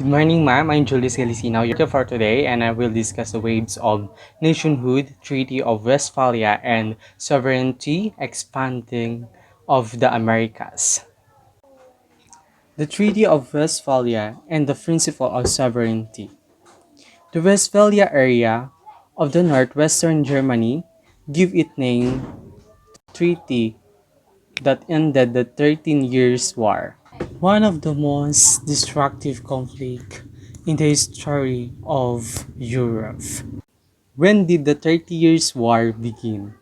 Good morning, ma'am. I'm Julius Galicino, your for today, and I will discuss the waves of nationhood, Treaty of Westphalia, and sovereignty expanding of the Americas. The Treaty of Westphalia and the principle of sovereignty. The Westphalia area of the northwestern Germany give it name treaty that ended the 13 Years' War. One of the most destructive conflicts in the history of Europe. When did the 30 Years' War begin?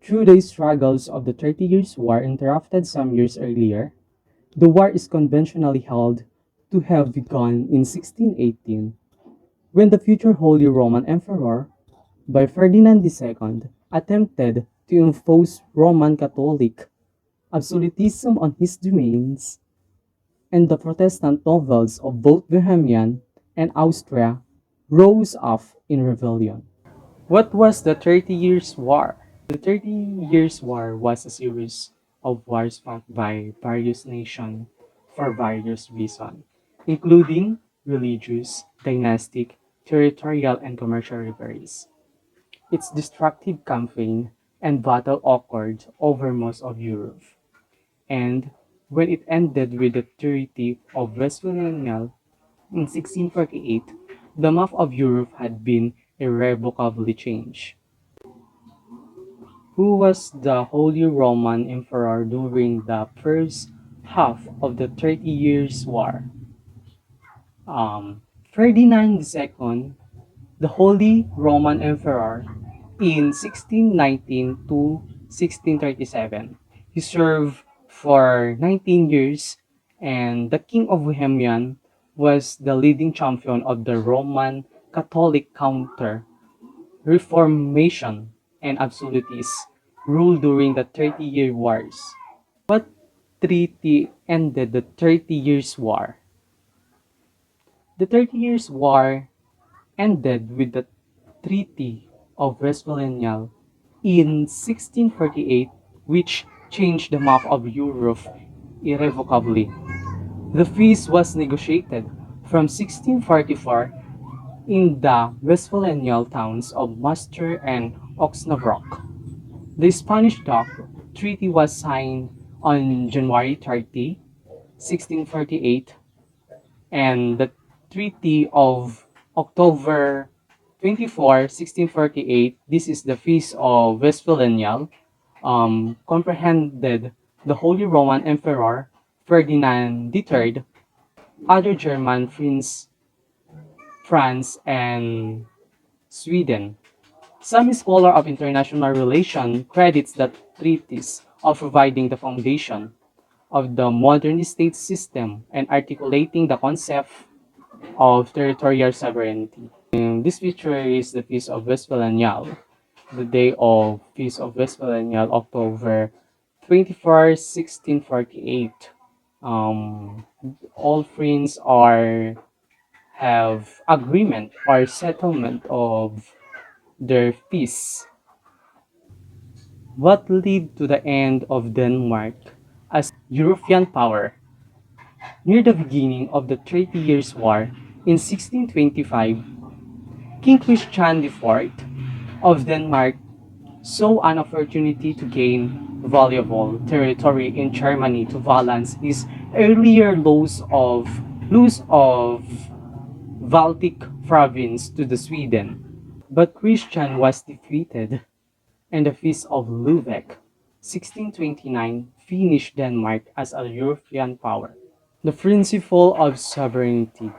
Through the struggles of the 30 Years' War interrupted some years earlier, the war is conventionally held to have begun in 1618, when the future Holy Roman Emperor, by Ferdinand II, attempted to impose Roman Catholic absolutism on his domains, and the Protestant nobles of both Bohemia and Austria rose up in rebellion. What was the 30 Years' War? The 30 Years' War was a series of wars fought by various nations for various reasons, including religious, dynastic, territorial, and commercial rivalries. Its destructive campaign and battle occurred over most of Europe, and when it ended with the Treaty of Westphalia in 1648, the map of Europe had been irrevocably changed. Who was the Holy Roman Emperor during the first half of the 30 Years' War? Ferdinand II, the Holy Roman Emperor, in 1619 to 1637. He served for 19 years, and the King of Bohemia was the leading champion of the Roman Catholic counter Reformation and absolutist rule during the 30-Year Wars. What treaty ended the 30 Years' War? The 30 Years' War ended with the Treaty of Westphalia in 1648, which changed the map of Europe irrevocably. The peace was negotiated from 1644 in the Westphalian towns of Munster and Osnabrück. The Spanish Dock Treaty was signed on January 30, 1648, and the Treaty of October 24, 1648, this is the Feast of Westphalia, comprehended the Holy Roman Emperor Ferdinand III, other German princes, France, and Sweden. Some scholar of international relations credits the treaties of providing the foundation of the modern state system and articulating the concept of territorial sovereignty. And this picture is the Feast of Westphalia, the day of Feast of Westphalia, October 24, 1648. All friends are have agreement or settlement of their peace. What led to the end of Denmark as European power? Near the beginning of the 30 Years' War in 1625, King Christian IV of Denmark saw an opportunity to gain valuable territory in Germany to balance his earlier loss of Baltic province to the Sweden. But Christian was defeated, and the Feast of Lubeck, 1629, finished Denmark as a European power. The principle of sovereignty,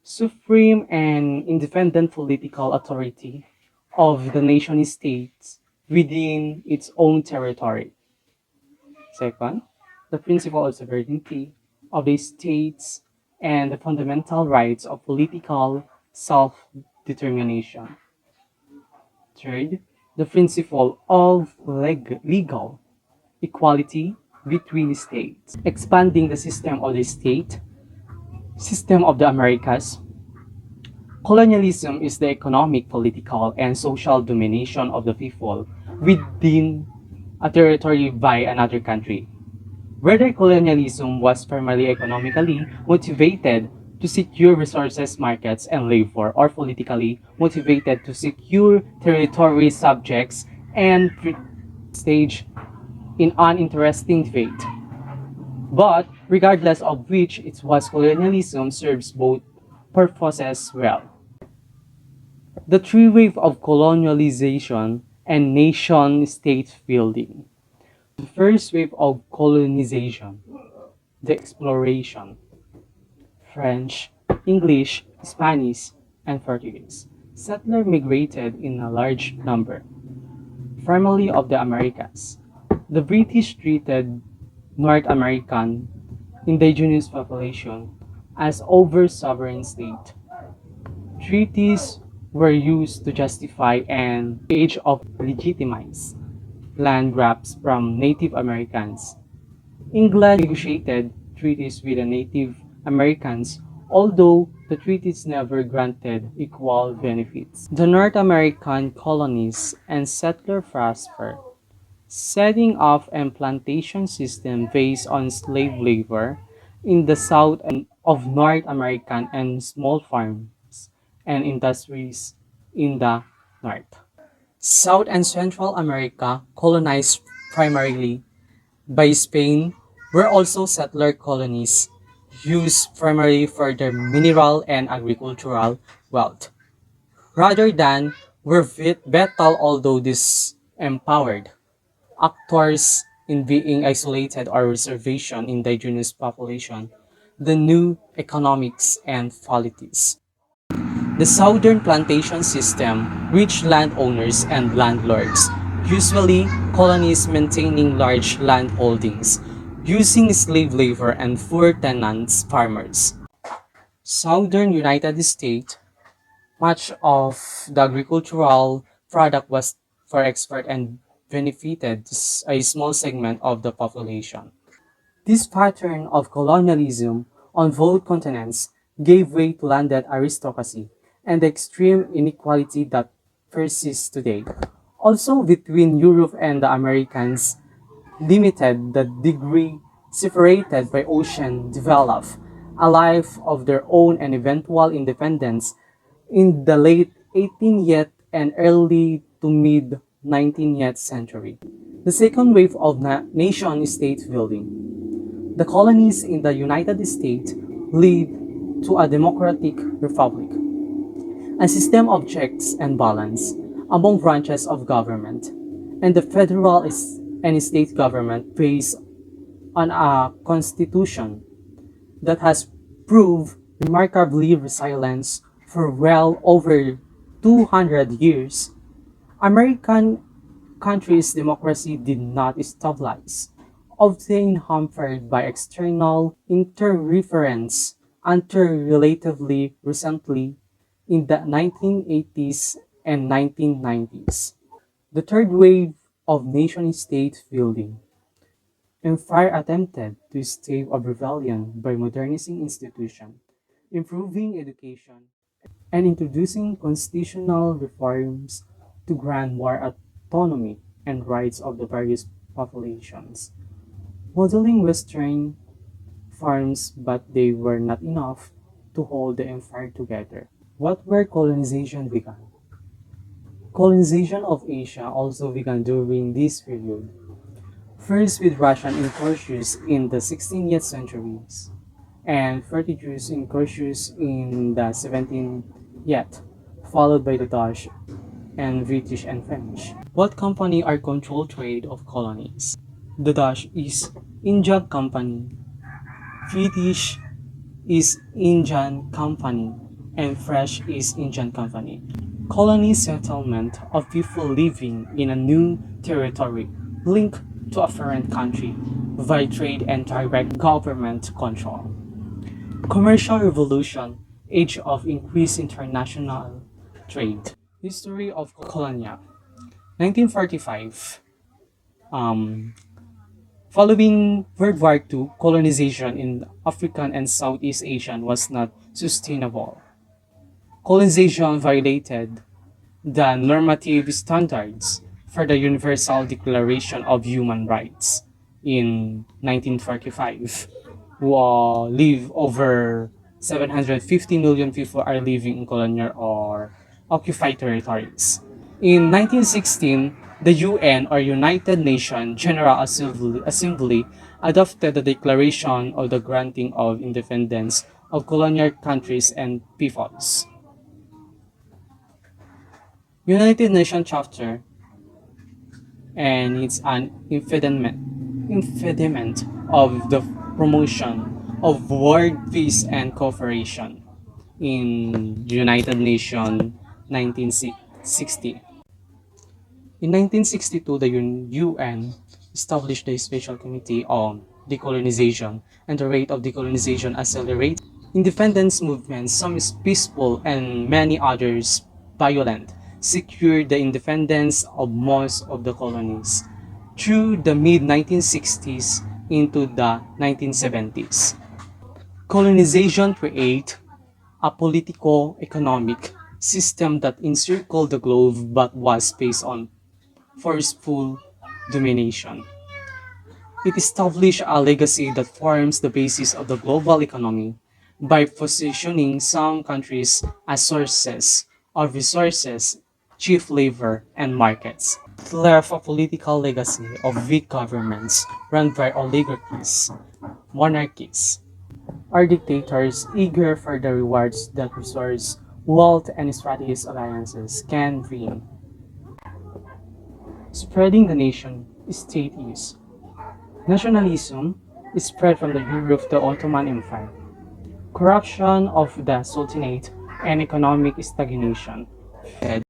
supreme and independent political authority of the nation states within its own territory. Second, the principle of sovereignty of the states and the fundamental rights of political self-determination. Third, the principle of legal equality between states, expanding the system of the state, system of the Americas. Colonialism is the economic, political, and social domination of the people within a territory by another country. Whether colonialism was primarily economically motivated to secure resources, markets, and labor, or politically motivated to secure territory, subjects, and stage in an interesting debate. But regardless of which it was, colonialism serves both purposes well. The three wave of colonialization and nation state building. The first wave of colonization, the exploration, French, English, Spanish, and Portuguese. Settlers migrated in a large number, primarily of the Americas. The British treated North American indigenous population as over sovereign state. Treaties were used to justify and age of legitimize land grabs from Native Americans. England negotiated treaties with the Native Americans, although the treaties never granted equal benefits. The North American colonies and settlers prospered, setting up a plantation system based on slave labor in the south and of North America and small farms and industries in the north. South and Central America, colonized primarily by Spain, were also settler colonies used primarily for their mineral and agricultural wealth, rather than were vital, although disempowered actors in being isolated or reservation indigenous population, the new economics and politics. The southern plantation system, rich landowners and landlords, usually colonies maintaining large land holdings, using slave labor and poor tenants farmers. Southern United States, much of the agricultural product was for export and benefited a small segment of the population. This pattern of colonialism on both continents gave way to landed aristocracy and the extreme inequality that persists today. Also, between Europe and the Americans, limited the degree separated by ocean developed a life of their own and eventual independence in the late 18th and early to mid 19th century. The second wave of nation-state building. The colonies in the United States lead to a democratic republic, a system of checks and balance among branches of government, and the federal and state government based on a constitution that has proved remarkably resilient for well over 200 years. American country's democracy did not stabilize, often hampered by external interference until relatively recently in the 1980s and 1990s. The third wave of nation-state building. Empire attempted to stave off rebellion by modernizing institutions, improving education, and introducing constitutional reforms to grant more autonomy and rights of the various populations. Modeling Western farms, but they were not enough to hold the empire together. What where colonization began? Colonization of Asia also began during this period, first with Russian incursions in the 16th centuries and Portuguese incursions in the 17th, yet followed by the Dutch and British and French. What company are control trade of colonies? The Dutch East India Company, British East Indian Company, and French East Indian Company. Colony settlement of people living in a new territory linked to a foreign country via trade and direct government control. Commercial Revolution, age of increased international trade. History of Colonia, 1945. Um, Following World War II, colonization in African and Southeast Asian was not sustainable. Colonization violated the normative standards for the Universal Declaration of Human Rights. in 1945, who live over 750 million people are living in colonial or occupied territories. In 1916, the UN or United Nations General Assembly adopted the Declaration of the Granting of Independence of Colonial Countries and Peoples. United Nations Chapter, and it's an impediment of the promotion of world peace and cooperation in United Nations 1960. In 1962, the UN established the Special Committee on Decolonization, and the rate of decolonization accelerated. Independence movements, some is peaceful and many others violent, secured the independence of most of the colonies through the mid-1960s into the 1970s. Colonization created a politico-economic system that encircled the globe but was based on forceful domination. It established a legacy that forms the basis of the global economy by positioning some countries as sources of resources, cheap labor, and markets. It left a political legacy of weak governments run by oligarchies, monarchies, or dictators eager for the rewards that resource, wealth, and strategic alliances can bring. Spreading the nation state is nationalism is spread from the Europe to the Ottoman Empire, corruption of the Sultanate, and economic stagnation.